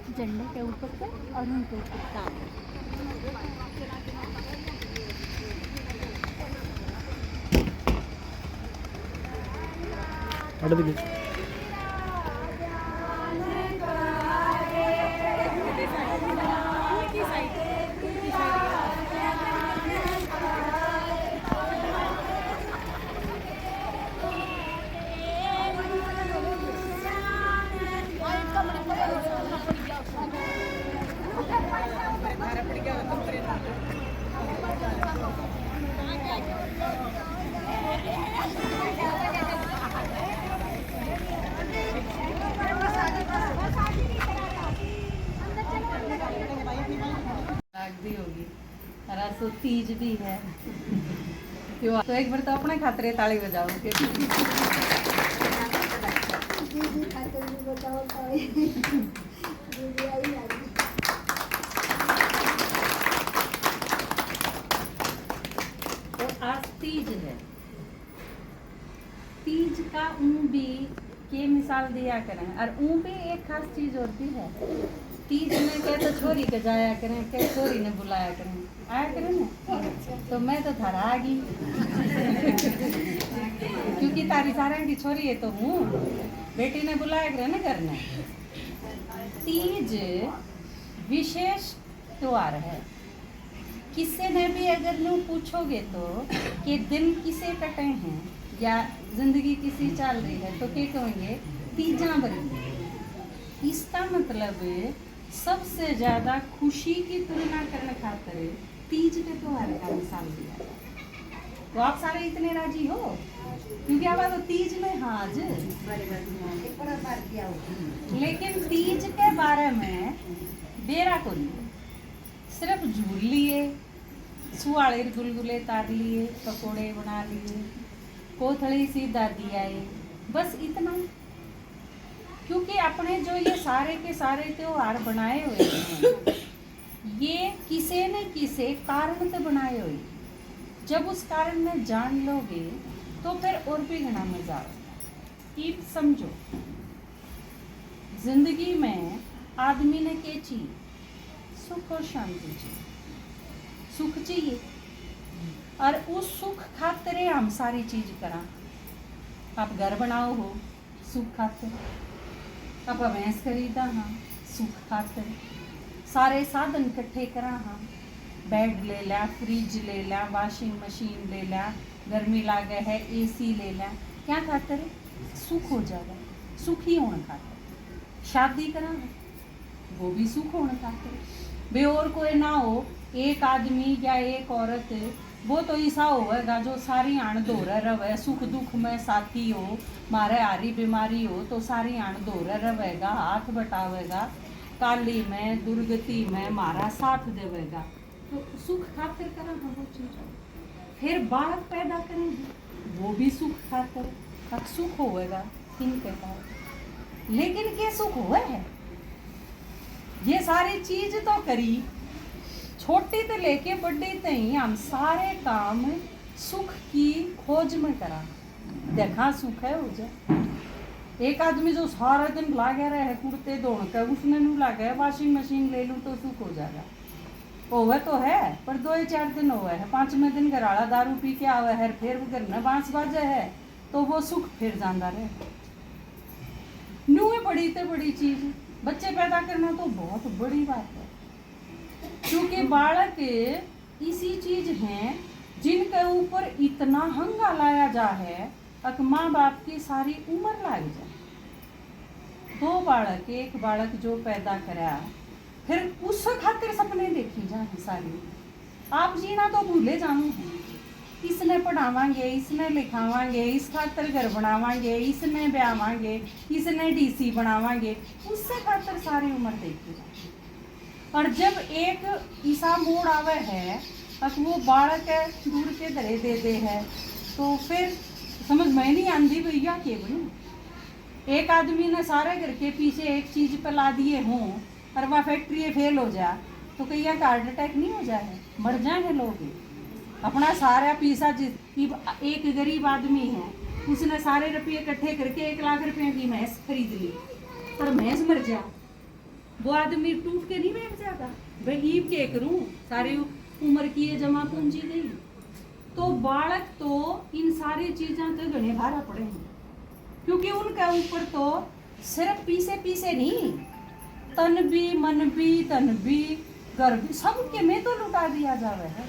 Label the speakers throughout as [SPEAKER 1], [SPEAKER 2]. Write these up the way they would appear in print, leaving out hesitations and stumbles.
[SPEAKER 1] झंडे के ऊपर से और उनके ऊपर तार।
[SPEAKER 2] भी होगी तो तीज भी है क्यों तो एक बार तो अपने खातरे ताली बजाओ के तो आज तीज है। तीज का भी के मिसाल दिया करें और भी एक खास चीज होती है। तीज में क्या तो छोरी के जाया करें, क्या छोरी ने बुलाया करें, आया करें ना। तो मैं तो थारा आ गई क्योंकि तारी सारे की छोरी है तो हूँ, बेटी ने बुलाया करें ना करना। तीज विशेष त्योहार है। किसी ने भी अगर यूँ पूछोगे तो कि दिन किसे कटे हैं या जिंदगी किसी चल रही है तो क्या कहेंगे तीजा बरी। इसका मतलब सबसे ज्यादा खुशी की तुलना करने खातिर तीज के त्योहार का मिसाल दिया। तो आप सारे इतने राजी हो क्योंकि अब तो तीज में हाज लेकिन तीज के बारे में बेरा को लिए सिर्फ झूल लिए, सुवाले गुलगुले तार लिए, पकोड़े बना लिए, कोथड़ी सी दादी आए, बस इतना। क्योंकि अपने जो ये सारे के सारे त्योहार बनाए हुए हैं ये किसी न किसी कारण से बनाए हुए। जब उस कारण में जान लोगे तो फिर और भी घना मजा आएगा। अब समझो जिंदगी में आदमी ने क्या चाहिए? सुख और शांति चाहिए। सुख चाहिए और उस सुख खातिर हम सारी चीज करा। आप घर बनाओ हो सुख खातिर, आप भैंस खरीदा हाँ सुख खातिर, सारे साधन इकट्ठे करा हाँ, बेड ले लिया, फ्रिज ले लिया, वॉशिंग मशीन ले लिया, गर्मी लागे है एसी ले लिया, क्या खातिर? सुख हो जाएगा, सुखी होने खातिर। शादी करा वो भी सुख होने खातिर। बे और कोई ना हो, एक आदमी या एक औरत वो तो ऐसा होगा जो सारी आण दौरा रवे, सुख दुख में साथी हो, मारे हारी बीमारी हो तो सारी आण दौरा रहेगा, हाथ बटावेगा, काली में दुर्गति में मारा साथ देवेगा। तो सुख खातिर करा वो चीज। फिर बालक पैदा करेंगे वो भी सुख खातिर। अब सुख होगा किन के पास, लेकिन क्या सुख हुआ है? ये सारी चीज तो करी, छोटी तो लेके बड़ी तई हम सारे काम सुख की खोज में करा। देखा सुख है हो जाए। एक आदमी जो सारा दिन लागे रहे कुर्ते धोने का, उसने नहीं लागे वॉशिंग मशीन ले लूँ तो सुख हो जाएगा। होवे तो है पर 2-4 दिन हुए है, 5वें दिन घराड़ा दारू पी के आवे है, फिर घर में बांस बाजे है तो वो सुख फिर जाता रहे। न्यू है बड़ी तो बड़ी चीज। बच्चे पैदा करना तो बहुत बड़ी बात है क्योंकि बालक इसी चीज हैं जिनके ऊपर इतना हंगा लाया जा है अक माँ बाप की सारी उम्र लग जाए। 2 बालक, एक बालक जो पैदा करा फिर उस खातिर सपने देखी जाए सारी। आप जीना तो भूले जाने हैं। इसने पढ़ावांगे, इसने लिखावांगे, इस खातिर घर बनावांगे, इसने ब्यावांगे, इसने डीसी बनावांगे, उससे खातिर सारी उम्र देखी जाए। और जब एक ईसा मोड़ आवे है अब वो बालक दूर के धरे दे दे है तो फिर समझ में नहीं आंधी भैया के बनी। एक आदमी ने सारे घर के पीछे एक चीज पे ला दिए हों और वह फैक्ट्री फेल हो जाए तो कहीं हार्ट अटैक नहीं हो जाए, मर जाएंगे लोग। अपना सारा पैसा एक गरीब आदमी है उसने सारे रुपये इकट्ठे करके 1 लाख रुपए की भैंस खरीद ली, और भैंस मर जा, वो आदमी टूट के नहीं बैठ जाता भाई ईब के करूं, सारी उम्र की ये जमा पूंजी गई। तो बालक तो इन सारी चीजों के घने भारा पड़े हैं, क्योंकि उनके ऊपर तो सिर्फ पीसे पीसे नहीं, तन भी मन भी धन भी घर भी सब के में तो लुटा दिया जावे है,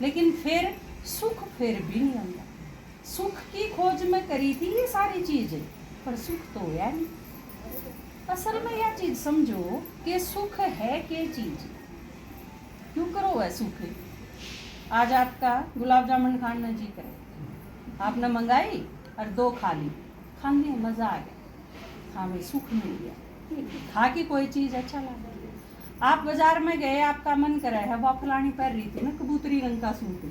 [SPEAKER 2] लेकिन फिर सुख फिर भी नहीं आता। सुख की खोज में करी थी ये सारी चीजें, पर सुख तो होया नहीं। असल में यह चीज समझो कि सुख है क्या चीज, क्यों करो है सुख। आज आपका गुलाब जामुन खाने जी करे, आपने मंगाई और 2 खा ली, खाने मजा आ गया, हाँ भाई सुख मिल गया, खा के कोई चीज अच्छा लगा। आप बाजार में गए, आपका मन करे है, वो फलानी पहन रही थी ना कबूतरी रंग का सूट,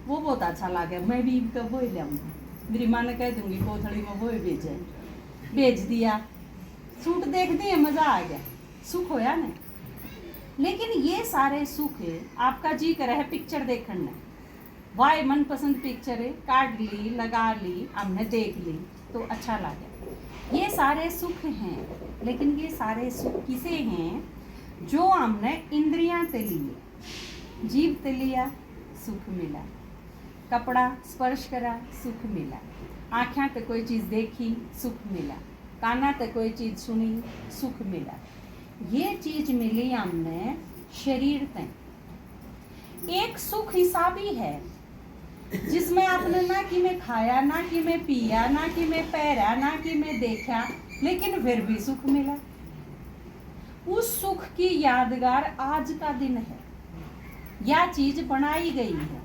[SPEAKER 2] वो बहुत अच्छा लगा, मैं भी इनका वो ही लाऊंगी, मेरी माँ ने कह दूंगी कोथड़ी में वो भेजे, भेज दिया, सूट देख दिए मजा आ गया, सुख होया ना। लेकिन ये सारे सुख आपका जी करे है पिक्चर देखने, वाह मनपसंद पिक्चर है, काट ली लगा ली हमने देख ली तो अच्छा लगा, ये सारे सुख हैं। लेकिन ये सारे सुख किसे हैं? जो हमने इंद्रियां ते लिए, जीभ ते लिया सुख मिला, कपड़ा स्पर्श करा सुख मिला, आँखें ते कोई चीज़ देखी सुख मिला, काना ते कोई चीज़ सुनी सुख मिला। ये चीज मिली हमने शरीर ते। एक सुख हिसाबी है जिसमें आपने ना कि मैं खाया, ना कि मैं पिया, ना कि मैं पैरा, ना कि मैं देखा, लेकिन फिर भी सुख मिला। उस सुख की यादगार आज का दिन है, यह चीज बनाई गई है।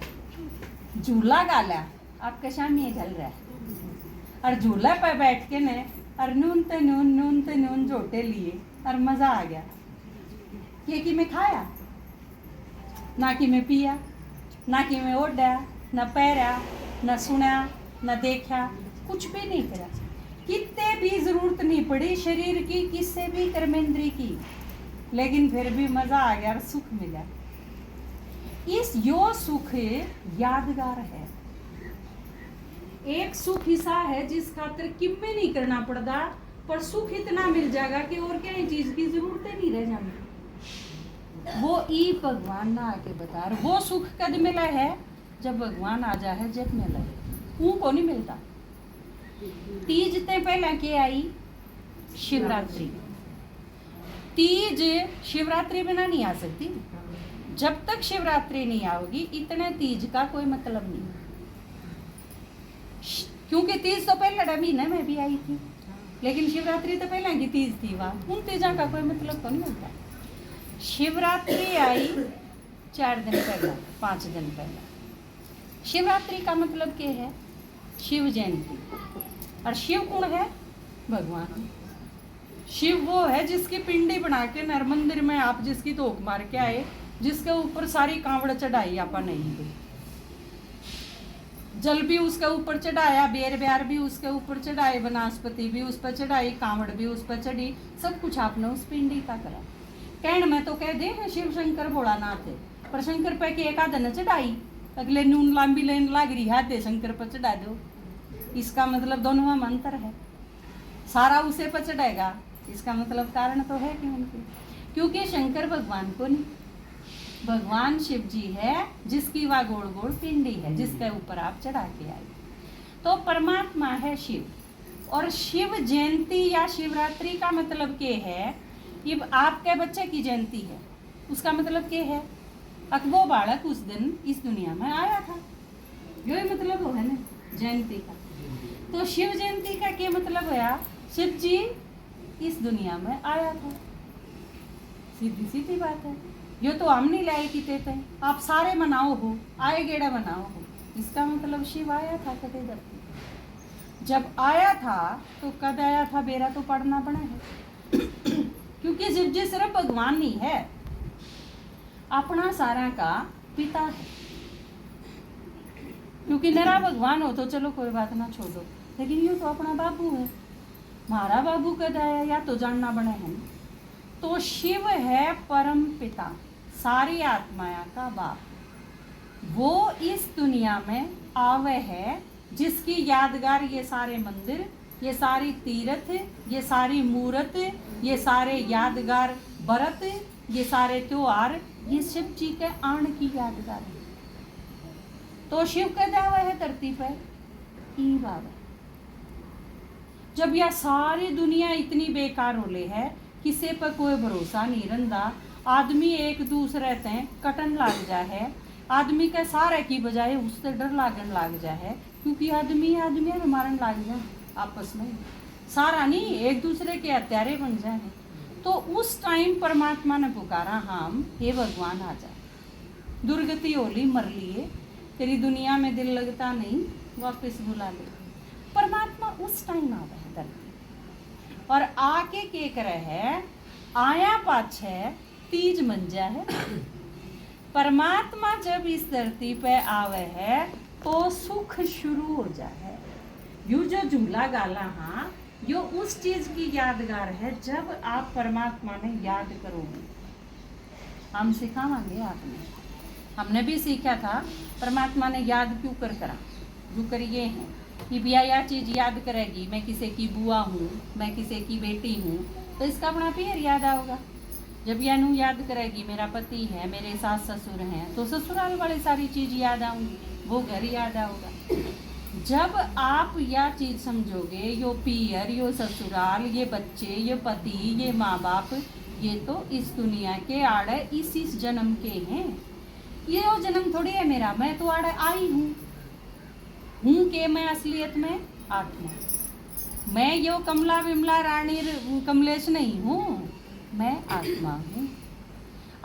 [SPEAKER 2] झूला गाला आपके सामने चल रहा है, और झूला पर बैठ के ने और नून ते नून जोटे लिए और मजा आ गया। कि मैं खाया, ना कि मैं पिया, ना कि मैं ओढ़ा, न पैरा, न सुना, न देखा, कुछ भी नहीं करा, कितने भी जरूरत नहीं पड़ी शरीर की, किससे भी कर्मेंद्री की, लेकिन फिर भी मजा आ गया और सुख मिला। इस यो सुख यादगार है। एक सुख ऐसा है जिस खातिर किम्मे नहीं करना पड़ता, पर सुख इतना मिल जाएगा कि और क्या चीज की जरूरत नहीं रह जाती। वो ई भगवान ना आके बता रहे, वो सुख कद मिला है जब भगवान आ जाए, जब मिला वो को नहीं मिलता। तीज ते पहला के आई शिवरात्रि। तीज शिवरात्रि बिना नहीं आ सकती, जब तक शिवरात्रि नहीं आओगी इतने तीज का कोई मतलब नहीं, क्योंकि तीज तो पहले महीने में भी आई थी, लेकिन शिवरात्रि तो पहले की तीज थी, वहाँ उन तीजा का कोई मतलब तो नहीं होता। शिवरात्रि आई 4 दिन पहला, 5 दिन पहला। शिवरात्रि का मतलब क्या है? शिव जयंती। और शिव कौन है? भगवान। शिव वो है जिसकी पिंडी बना के नर मंदिर में आप जिसकी तोक मार के आए, जिसके ऊपर सारी कांवड़ चढ़ाई आपा नहीं गई, जल भी उसके ऊपर चढ़ाया, बेर ब्यार भी उसके ऊपर चढ़ाए, वनस्पति भी उस पर चढ़ाई, कांवड़ भी उस पर चढ़ी, सब कुछ आपने उस पिंडी का करा। कहने में तो कह दे शिव शंकर भोलानाथ है, पर शंकर पे के एक आधन चढ़ाई, अगले नून लंबी लेन लाग रही है दे शंकर पर चढ़ा दो। इसका मतलब दोनों में अंतर है, सारा उसे पर चढ़ाएगा, इसका मतलब कारण तो है क्योंकि शंकर भगवान को नहीं, भगवान शिव जी है जिसकी वह गोल गोल पिंडी है, जिसके ऊपर आप चढ़ा के आए, तो परमात्मा है शिव। और शिव जयंती या शिवरात्रि का मतलब क्या है? ये आपके बच्चे की जयंती है, उसका मतलब क्या है? वो बालक उस दिन इस दुनिया में आया था, यही मतलब हो है ना जयंती का। तो शिव जयंती का क्या मतलब होया? शिव जी इस दुनिया में आया था, सीधी सीधी बात है। ये तो हम नहीं लाए कि थे, आप सारे मनाओ हो, आए गेड़ा मनाओ हो, इसका मतलब शिव आया था कदे धरती। जब आया था तो कद आया था बेरा तो पढ़ना पड़ा है क्योंकि शिव जी सिर्फ भगवान नहीं है, अपना सारा का पिता है। क्योंकि नरा भगवान हो तो चलो कोई बात ना छोड़ो, लेकिन यूँ तो अपना बाबू है, हमारा बाबू कद आया या तो जानना बने है। तो शिव है परम पिता, सारी आत्माया का बाप। वो इस दुनिया में आवे है जिसकी यादगार ये सारे मंदिर, ये सारी तीर्थ, ये सारी मूर्त, ये सारे यादगार व्रत, ये सारे त्योहार, ये शिव जी के आन की यादगार है। तो शिव का दावा है धरती पर ई बाबा। जब यह सारी दुनिया इतनी बेकार होले है, किसी पर कोई भरोसा नहीं रंदा, आदमी एक दूसरे ते कटन लाग जा है, आदमी के सारे की बजाय उससे डर लागन लाग जा है, क्योंकि आदमी आदमी मारन लाग जा आपस में, सारा नहीं एक दूसरे के हत्यारे बन जाए। तो उस टाइम परमात्मा ने पुकारा, हम हे भगवान आ जा, दुर्गति होली मर लिए, तेरी दुनिया में दिल लगता नहीं, वापस बुला ले। परमात्मा उस टाइम आवे है धरती और आके के करे है, आया पाछे तीज मंजा है। परमात्मा जब इस धरती पे आवे है तो सुख शुरू हो जाए। यू जो झूला गाला, हाँ, यो उस चीज की यादगार है जब आप परमात्मा ने याद करोगे। हम सिखावांगे आपने, हमने भी सीखा था परमात्मा ने याद क्यों कर करा, जो करिए हैं कि भैया यह चीज़ याद करेगी, मैं किसी की बुआ हूँ, मैं किसी की बेटी हूँ, तो इसका अपना फिर याद आओगा। जब यह नू याद करेगी मेरा पति है, मेरे सास ससुर हैं, तो ससुराल वाली सारी चीज़ याद आऊँगी, वो घर याद आओगा। जब आप यह चीज़ समझोगे, यो पियर, यो ससुराल, ये बच्चे, ये पति, ये माँ बाप, ये तो इस दुनिया के आड़े इस जन्म के हैं, ये वो जन्म थोड़ी है मेरा, मैं तो आड़े आई हूँ के मैं असलियत में आत्मा, मैं यो कमला विमला रानी कमलेश नहीं हूँ, मैं आत्मा हूँ,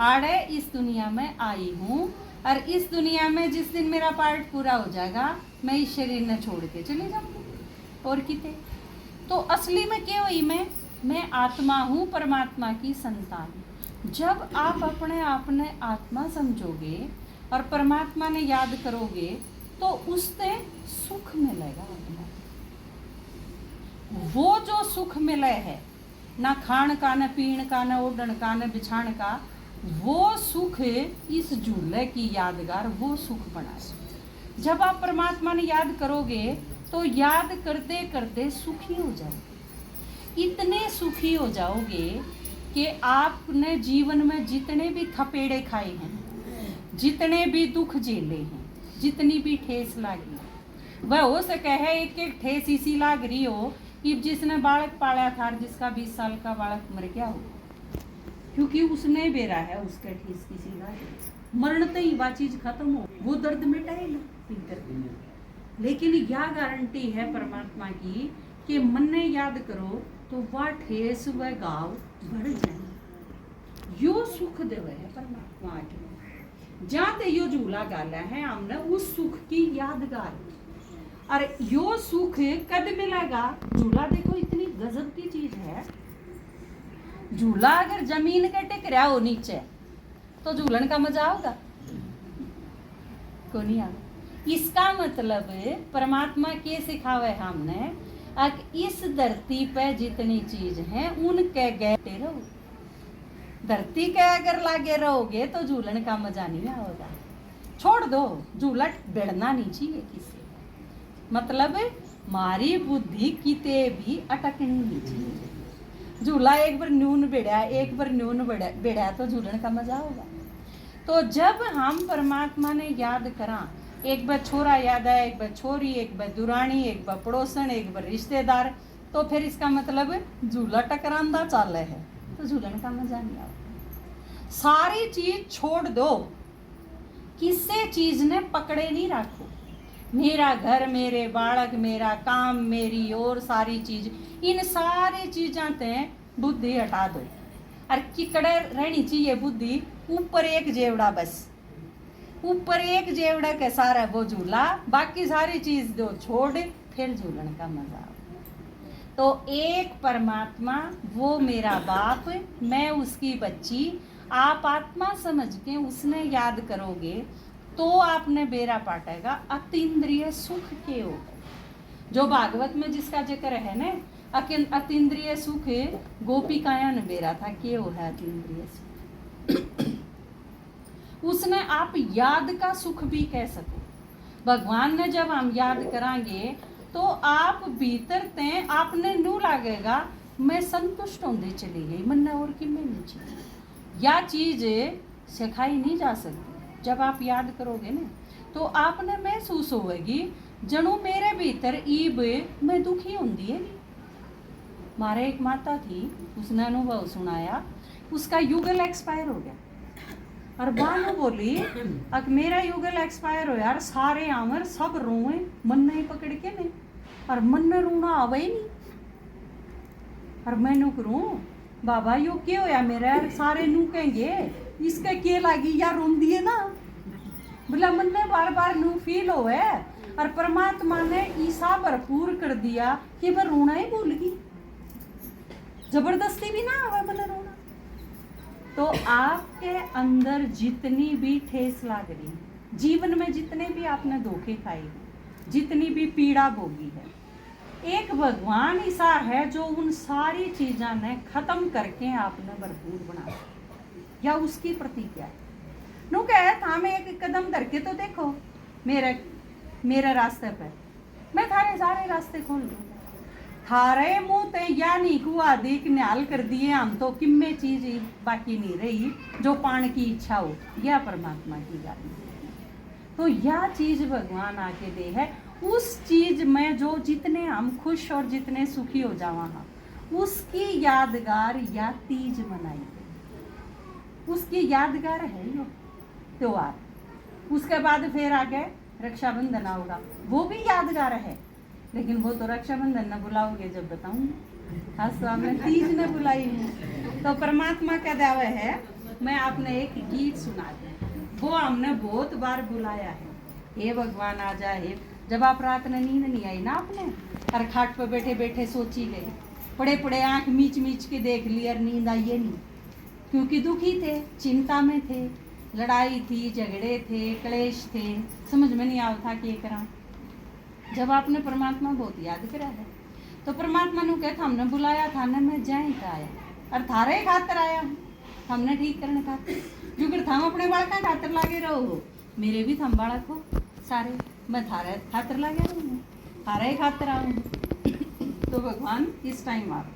[SPEAKER 2] आड़े इस दुनिया में आई हूँ। और इस दुनिया में जिस दिन मेरा पार्ट पूरा हो जाएगा, मैं इस शरीर ने छोड़ के चले जाऊँगी और किते। तो असली में क्या हुई, मैं आत्मा हूँ, परमात्मा की संतान। जब आप अपने आप ने आत्मा समझोगे और परमात्मा ने याद करोगे तो उससे सुख मिलेगा। आत्मा वो जो सुख मिले है, ना खान का, न पीण का, न ओढ़न का, न बिछाण का, वो सुख इस झूले की यादगार, वो सुख बना। जब आप परमात्मा ने याद करोगे तो याद करते करते सुखी हो जाओगे, इतने सुखी हो जाओगे कि आपने जीवन में जितने भी थपेड़े खाए हैं, जितने भी दुख झेले हैं, जितनी भी ठेस लागी, वह हो सके है एक एक ठेस इसी लाग रही हो कि जिसने बालक पाला था, जिसका 20 साल का बालक मर गया हो, क्योंकि उसने बेरा है उसके ठेस किसी लाग, मरते ही वह चीज खत्म हो, वो दर्द मिटाएगा। लेकिन यह गारंटी है परमात्मा की कि मन ने याद करो तो वह ठेस वह गाव बढ़ जाए। यो सुख देवे है परमात्मा के, जाते यो झूला गाला है हमने उस सुख की यादगार। और यो सुख कद मिलेगा, झूला देखो इतनी गजब की चीज है। झूला अगर जमीन के टिक रहा हो नीचे तो झूलन का मजा होगा को नहीं आगा। इसका मतलब परमात्मा के सिखावे हमने, इस धरती पे जितनी चीज है उनके गए रहो, धरती के अगर लागे रहोगे तो झूलन का मजा नहीं आएगा। छोड़ दो, झूला बेड़ना नहीं चाहिए किसी, मतलब मारी बुद्धि किते भी अटकनी नहीं चाहिए। झूला एक बार न्यून बेड़ा, एक बार न्यून बेड़ा तो झूलन का मजा होगा। तो जब हम परमात्मा ने याद करा, एक बार छोरा याद आया, एक बार छोरी, एक बार दुरानी, एक बार पड़ोसन, एक बार रिश्तेदार, तो फिर इसका मतलब झूला टकरांदा चाले है, तो झूलन का मजा नहीं आता। सारी चीज छोड़ दो, किसी चीज ने पकड़े नहीं रखो, मेरा घर, मेरे बालक, मेरा काम, मेरी और सारी चीज, इन सारी चीज़ों ते बुद्धि हटा दो। और किकड़े रहनी चाहिए बुद्धि, ऊपर एक जेवड़ा, बस ऊपर एक जेवड़ा के सारा वो झूला, बाकी सारी चीज दो छोड़, फिर झूलन का मजा आओ। तो एक परमात्मा, वो मेरा बाप, मैं उसकी बच्ची, आप आत्मा समझ के उसने याद करोगे तो आपने बेरा पाटेगा अतीन्द्रिय सुख के हो। जो भागवत में जिसका जिक्र है ना, अतीन्द्रिय सुख, गोपिकाया ने बेरा था के हो है अतीन्द्रिय सुख। उसने आप याद का सुख भी कह सको। भगवान ने जब हम याद करांगे तो आप भीतर ते आपने नू लागेगा मैं संतुष्ट होंदे चली गई, मन और कि मैं नहीं चाहिए। या चीज़ सिखाई नहीं जा सकती। जब आप याद करोगे ना तो आपने महसूस होगी जणू मेरे भीतर ईब मैं दुखी होंदी है। मारे एक माता थी, उसने अनुभव सुनाया, उसका युगल एक्सपायर हो गया और बानू बोली अब मेरा युगल एक्सपायर हो यार, सारे आमर सब रोए मन नहीं पकड़ के नहीं, और मन ने रोना आवे ही नहीं। और मैनू करूँ बाबा यो क्या होया मेरा यार, सारे नू कहेंगे इसका क्या लागी या रोंदी है ना, बोला मन ने बार बार नू फील हो है। और परमात्मा ने ईसा भरपूर कर दिया कि वह रोना ही भूल गई, जबरदस्ती भी ना आवे मन रोना। तो आपके अंदर जितनी भी ठेस लाग रही, जीवन में जितने भी आपने धोखे खाए, जितनी भी पीड़ा भोगी है, एक भगवान ऐसा है जो उन सारी चीज़ों ने खत्म करके आपने भरपूर बना, या उसकी प्रतिज्ञा है। नु कहे था मैं एक कदम धर के तो देखो मेरे रास्ते पे, मैं थारे सारे रास्ते खोल दूंगा। थारे मुंह ते यानी कुआ देख निहाल कर दिए हम, तो किम्मे चीज बाकी नहीं रही जो पान की इच्छा हो, यह परमात्मा की गाली। तो यह चीज भगवान आके दे है, उस चीज में जो जितने हम खुश और जितने सुखी हो जावा, उसकी यादगार या तीज मनाई गई, उसकी यादगार है यो त्योहार। उसके बाद फिर आगे रक्षाबंधन आओगा, वो भी यादगार है, लेकिन वो तो रक्षाबंधन न बुलाओगे जब बताऊंगी। आज तो आपने तीज न बुलाई है। तो परमात्मा का दावा है, मैं आपने एक गीत सुना दूं, वो हमने बहुत बार बुलाया है, हे भगवान आ जाए। जब आप रात में नींद नहीं आई ना आपने, और खाट पर बैठे बैठे सोची गई, पड़े पड़े आंख मीच मीच के देख ली और नींद आई है नहीं, क्योंकि दुखी थे, चिंता में थे, लड़ाई थी, झगड़े थे, क्लेश थे, समझ में नहीं आता कि ये करा। जब आपने परमात्मा बहुत याद करा है, तो परमात्मा ने कहता हमने बुलाया था ना, मैं जाए का आया और थारे खातर आया हूँ, हमने ठीक करने खातिर, जो थम अपने बालका खातर लागे रहो, मेरे भी थम बालक हो सारे, मैं थारे खातर लागे रहूँगी, थारे खातर आऊँगी। तो भगवान इस टाइम आप